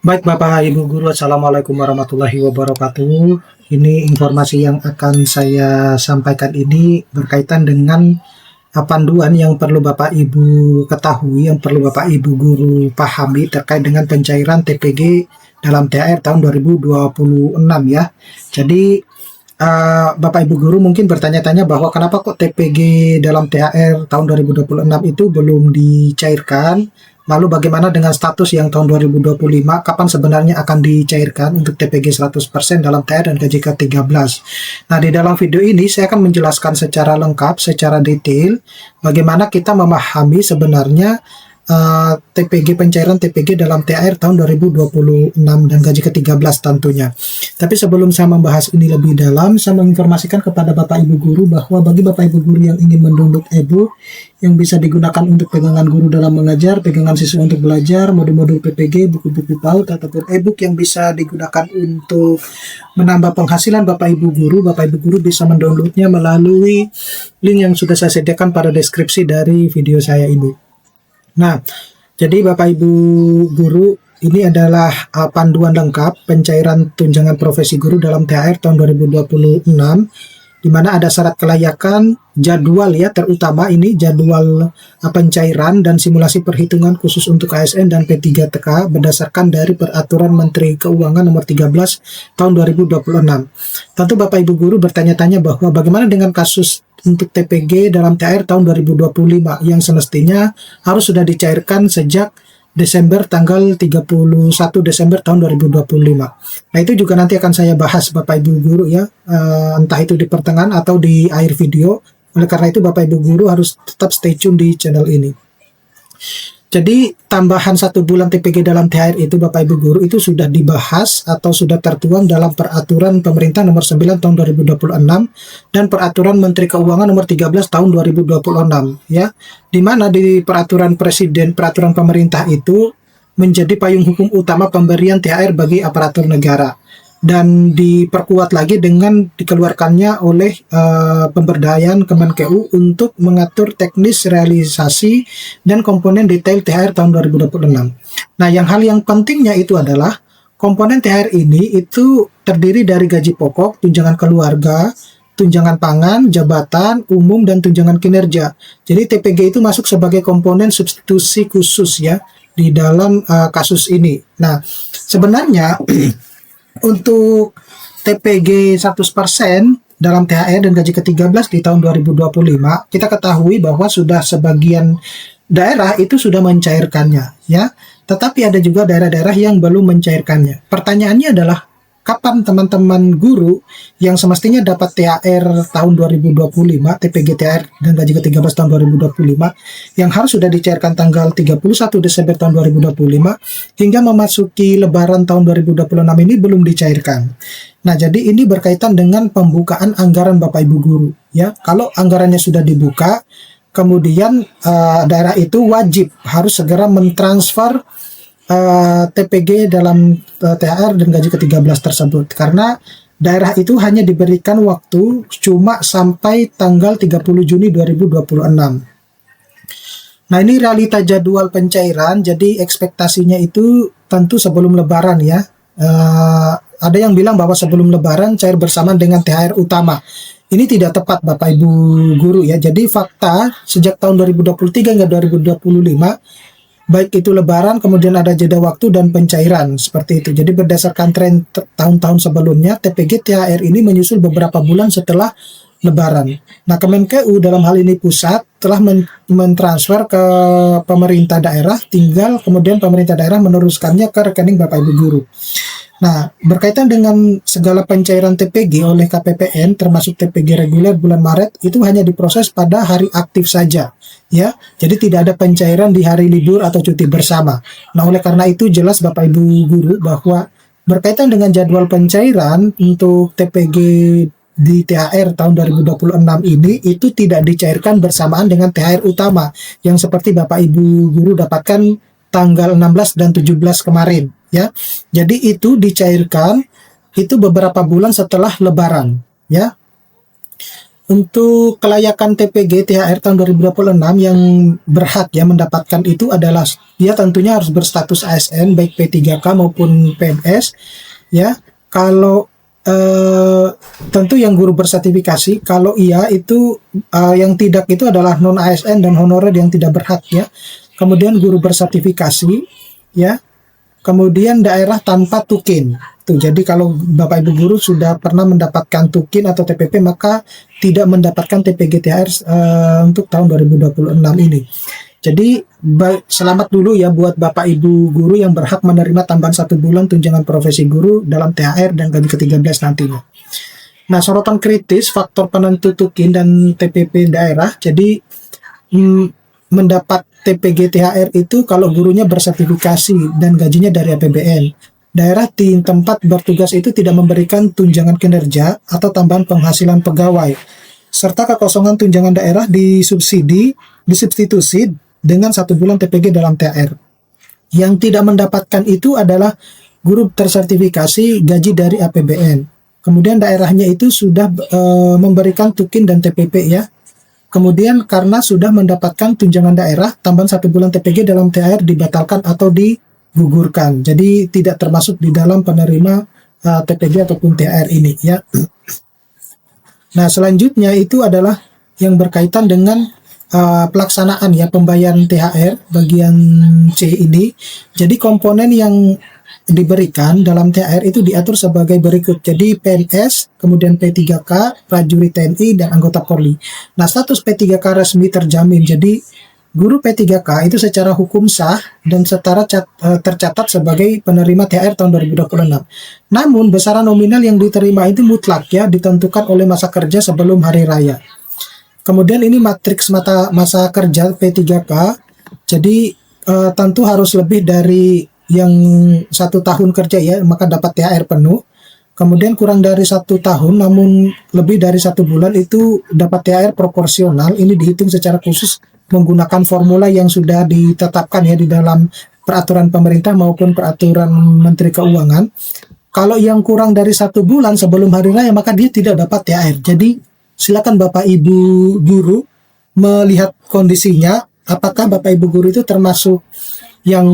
Baik Bapak Ibu Guru, Assalamualaikum warahmatullahi wabarakatuh. Ini informasi yang akan saya sampaikan ini berkaitan dengan panduan yang perlu Bapak Ibu ketahui, yang perlu Bapak Ibu Guru pahami terkait dengan pencairan TPG dalam THR tahun 2026 ya. Jadi Bapak Ibu Guru mungkin bertanya-tanya bahwa kenapa kok TPG dalam THR tahun 2026 itu belum dicairkan. Lalu bagaimana dengan status yang tahun 2025, kapan sebenarnya akan dicairkan untuk TPG 100% dalam THR dan gaji ke-13. Nah, di dalam video ini saya akan menjelaskan secara lengkap, secara detail, bagaimana kita memahami sebenarnya TPG, pencairan TPG dalam THR tahun 2026 dan gaji ke-13 tentunya. Tapi sebelum saya membahas ini lebih dalam, saya menginformasikan kepada Bapak Ibu Guru bahwa bagi Bapak Ibu Guru yang ingin mendownload e-book yang bisa digunakan untuk pegangan guru dalam mengajar, pegangan siswa untuk belajar, modul-modul PPG, buku-buku PAUD, ataupun e-book yang bisa digunakan untuk menambah penghasilan Bapak Ibu Guru bisa mendownloadnya melalui link yang sudah saya sediakan pada deskripsi dari video saya ini. Nah, jadi Bapak Ibu Guru, ini adalah panduan lengkap pencairan tunjangan profesi guru dalam THR tahun 2026, di mana ada syarat kelayakan, jadwal ya, terutama ini jadwal pencairan dan simulasi perhitungan khusus untuk ASN dan P3TK berdasarkan dari Peraturan Menteri Keuangan Nomor 13 tahun 2026. Tentu Bapak Ibu Guru bertanya-tanya bahwa bagaimana dengan kasus untuk TPG dalam THR tahun 2025 yang semestinya harus sudah dicairkan sejak Desember, tanggal 31 Desember tahun 2025. Nah, itu juga nanti akan saya bahas Bapak Ibu Guru ya, entah itu di pertengahan atau di akhir video. Oleh karena itu Bapak Ibu Guru harus tetap stay tune di channel ini. Jadi tambahan 1 bulan TPG dalam THR itu Bapak Ibu Guru itu sudah dibahas atau sudah tertuang dalam Peraturan Pemerintah Nomor 9 tahun 2026 dan Peraturan Menteri Keuangan Nomor 13 tahun 2026 ya. Di mana di peraturan presiden, peraturan pemerintah itu menjadi payung hukum utama pemberian THR bagi aparatur negara. Dan diperkuat lagi dengan dikeluarkannya oleh pemberdayaan Kemenkeu untuk mengatur teknis realisasi dan komponen detail THR tahun 2026. Nah, hal yang pentingnya itu adalah komponen THR ini itu terdiri dari gaji pokok, tunjangan keluarga, tunjangan pangan, jabatan, umum, dan tunjangan kinerja. Jadi TPG itu masuk sebagai komponen substitusi khusus ya di dalam kasus ini. Nah, sebenarnya untuk TPG 100% dalam THR dan gaji ke-13 di tahun 2025, kita ketahui bahwa sudah sebagian daerah itu sudah mencairkannya ya. Tetapi ada juga daerah-daerah yang belum mencairkannya. Pertanyaannya adalah kapan teman-teman guru yang semestinya dapat THR tahun 2025, TPG THR dan gaji ke-13 tahun 2025 yang harus sudah dicairkan tanggal 31 Desember tahun 2025 hingga memasuki lebaran tahun 2026 ini belum dicairkan. Nah, jadi ini berkaitan dengan pembukaan anggaran Bapak Ibu Guru ya. Kalau anggarannya sudah dibuka, kemudian daerah itu wajib harus segera mentransfer TPG dalam THR dan gaji ke-13 tersebut, karena daerah itu hanya diberikan waktu cuma sampai tanggal 30 Juni 2026. Nah, ini realita jadwal pencairan, jadi ekspektasinya itu tentu sebelum lebaran ya. Ada yang bilang bahwa sebelum lebaran cair bersamaan dengan THR utama. Ini tidak tepat Bapak Ibu Guru ya. Jadi fakta sejak tahun 2023 hingga 2025 baik itu lebaran, kemudian ada jeda waktu dan pencairan seperti itu. Jadi berdasarkan tren tahun-tahun sebelumnya, TPG THR ini menyusul beberapa bulan setelah lebaran. Nah, Kemenkeu dalam hal ini pusat telah mentransfer ke pemerintah daerah, tinggal kemudian pemerintah daerah meneruskannya ke rekening Bapak Ibu Guru. Nah, berkaitan dengan segala pencairan TPG oleh KPPN termasuk TPG reguler bulan Maret itu hanya diproses pada hari aktif saja ya. Jadi tidak ada pencairan di hari libur atau cuti bersama. Nah, oleh karena itu jelas Bapak Ibu Guru bahwa berkaitan dengan jadwal pencairan untuk TPG di THR tahun 2026 ini itu tidak dicairkan bersamaan dengan THR utama yang seperti Bapak Ibu Guru dapatkan tanggal 16 dan 17 kemarin ya. Jadi itu dicairkan itu beberapa bulan setelah lebaran ya. Untuk kelayakan TPG THR tahun 2026 yang berhak ya mendapatkan itu adalah dia tentunya harus berstatus ASN baik P3K maupun PNS ya. Kalau tentu yang guru bersertifikasi, kalau iya itu yang tidak itu adalah non ASN dan honorer yang tidak berhak ya. Kemudian guru bersertifikasi ya. Kemudian daerah tanpa tukin. Tuh, jadi kalau Bapak Ibu guru sudah pernah mendapatkan tukin atau TPP maka tidak mendapatkan TPG THR untuk tahun 2026 ini. Jadi selamat dulu ya buat Bapak Ibu guru yang berhak menerima tambahan 1 bulan tunjangan profesi guru dalam THR dan gaji ke-13 nantinya. Nah, sorotan kritis faktor penentu tukin dan TPP daerah. Jadi mendapat TPG THR itu kalau gurunya bersertifikasi dan gajinya dari APBN. Daerah di tempat bertugas itu tidak memberikan tunjangan kinerja atau tambahan penghasilan pegawai, serta kekosongan tunjangan daerah disubstitusi dengan 1 bulan TPG dalam THR. Yang tidak mendapatkan itu adalah guru tersertifikasi gaji dari APBN. Kemudian daerahnya itu sudah memberikan tukin dan TPP ya. Kemudian karena sudah mendapatkan tunjangan daerah, tambahan 1 bulan TPG dalam THR dibatalkan atau digugurkan. Jadi tidak termasuk di dalam penerima TPG ataupun THR ini ya. Nah, selanjutnya itu adalah yang berkaitan dengan pelaksanaan ya pembayaran THR bagian C ini. Jadi komponen yang diberikan dalam THR itu diatur sebagai berikut. Jadi PNS, kemudian P3K, prajurit TNI, dan anggota Polri. Nah, status P3K resmi terjamin. Jadi guru P3K itu secara hukum sah dan setara tercatat sebagai penerima THR tahun 2026. Namun besaran nominal yang diterima itu mutlak ya, ditentukan oleh masa kerja sebelum hari raya. Kemudian ini matriks masa kerja P3K. Jadi tentu harus lebih dari yang 1 tahun kerja ya, maka dapat THR penuh. Kemudian kurang dari 1 tahun namun lebih dari 1 bulan itu dapat THR proporsional. Ini dihitung secara khusus menggunakan formula yang sudah ditetapkan ya di dalam peraturan pemerintah maupun peraturan Menteri Keuangan. Kalau yang kurang dari 1 bulan sebelum hari raya maka dia tidak dapat THR. Jadi silakan Bapak Ibu guru melihat kondisinya, apakah Bapak Ibu guru itu termasuk yang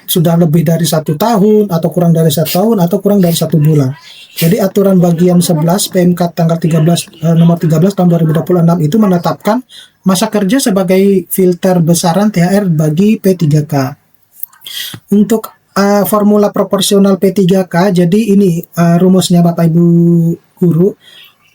sudah lebih dari 1 tahun atau kurang dari 1 tahun atau kurang dari 1 bulan. Jadi aturan bagian 11 PMK tanggal 13 nomor 13 tahun 2026 itu menetapkan masa kerja sebagai filter besaran THR bagi P3K. Untuk formula proporsional P3K, jadi ini rumusnya Bapak Ibu guru.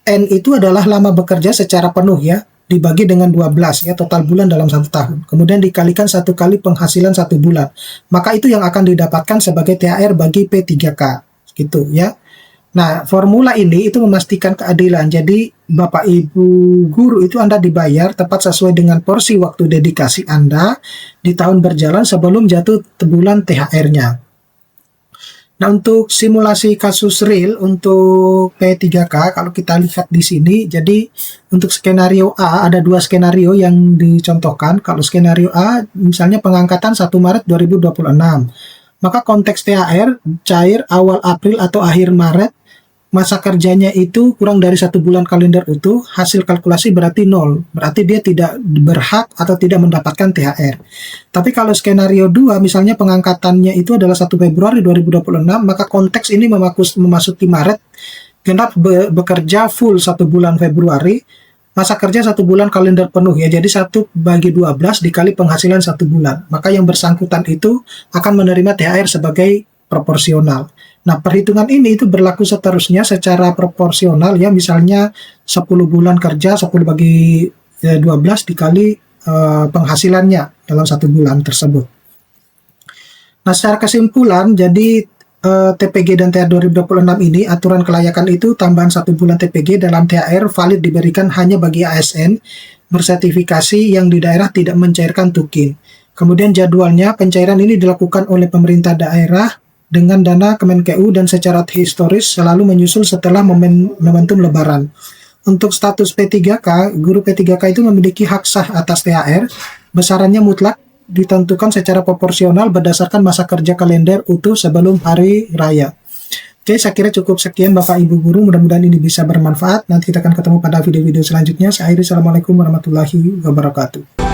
N itu adalah lama bekerja secara penuh ya, dibagi dengan 12 ya, total bulan dalam 1 tahun. Kemudian dikalikan 1 kali penghasilan 1 bulan. Maka itu yang akan didapatkan sebagai THR bagi P3K. Gitu ya. Nah, formula ini itu memastikan keadilan. Jadi Bapak Ibu guru itu Anda dibayar tepat sesuai dengan porsi waktu dedikasi Anda di tahun berjalan sebelum jatuh bulan THR-nya. Nah, untuk simulasi kasus real untuk P3K, kalau kita lihat di sini, jadi untuk skenario A ada 2 skenario yang dicontohkan. Kalau skenario A, misalnya pengangkatan 1 Maret 2026, maka konteks THR cair awal April atau akhir Maret, masa kerjanya itu kurang dari 1 bulan kalender utuh, hasil kalkulasi berarti 0. Berarti dia tidak berhak atau tidak mendapatkan THR. Tapi kalau skenario 2, misalnya pengangkatannya itu adalah 1 Februari 2026, maka konteks ini memasuki Maret, genap bekerja full 1 bulan Februari, masa kerja 1 bulan kalender penuh ya. Jadi 1 bagi 12 dikali penghasilan 1 bulan. Maka yang bersangkutan itu akan menerima THR sebagai proporsional. Nah, perhitungan ini itu berlaku seterusnya secara proporsional ya, misalnya 10 bulan kerja, 10 bagi 12 dikali penghasilannya dalam 1 bulan tersebut. Nah, secara kesimpulan, jadi TPG dan THR 2026 ini, aturan kelayakan itu tambahan 1 bulan TPG dalam THR valid diberikan hanya bagi ASN bersertifikasi yang di daerah tidak mencairkan tukin. Kemudian jadwalnya, pencairan ini dilakukan oleh pemerintah daerah dengan dana Kemenkeu dan secara historis selalu menyusul setelah momentum lebaran. Untuk status P3K, guru P3K itu memiliki hak sah atas THR, besarannya mutlak ditentukan secara proporsional berdasarkan masa kerja kalender utuh sebelum hari raya. Oke, saya kira cukup sekian Bapak Ibu Guru. Mudah-mudahan ini bisa bermanfaat. Nanti kita akan ketemu pada video-video selanjutnya. Saya akhiri, assalamualaikum warahmatullahi wabarakatuh.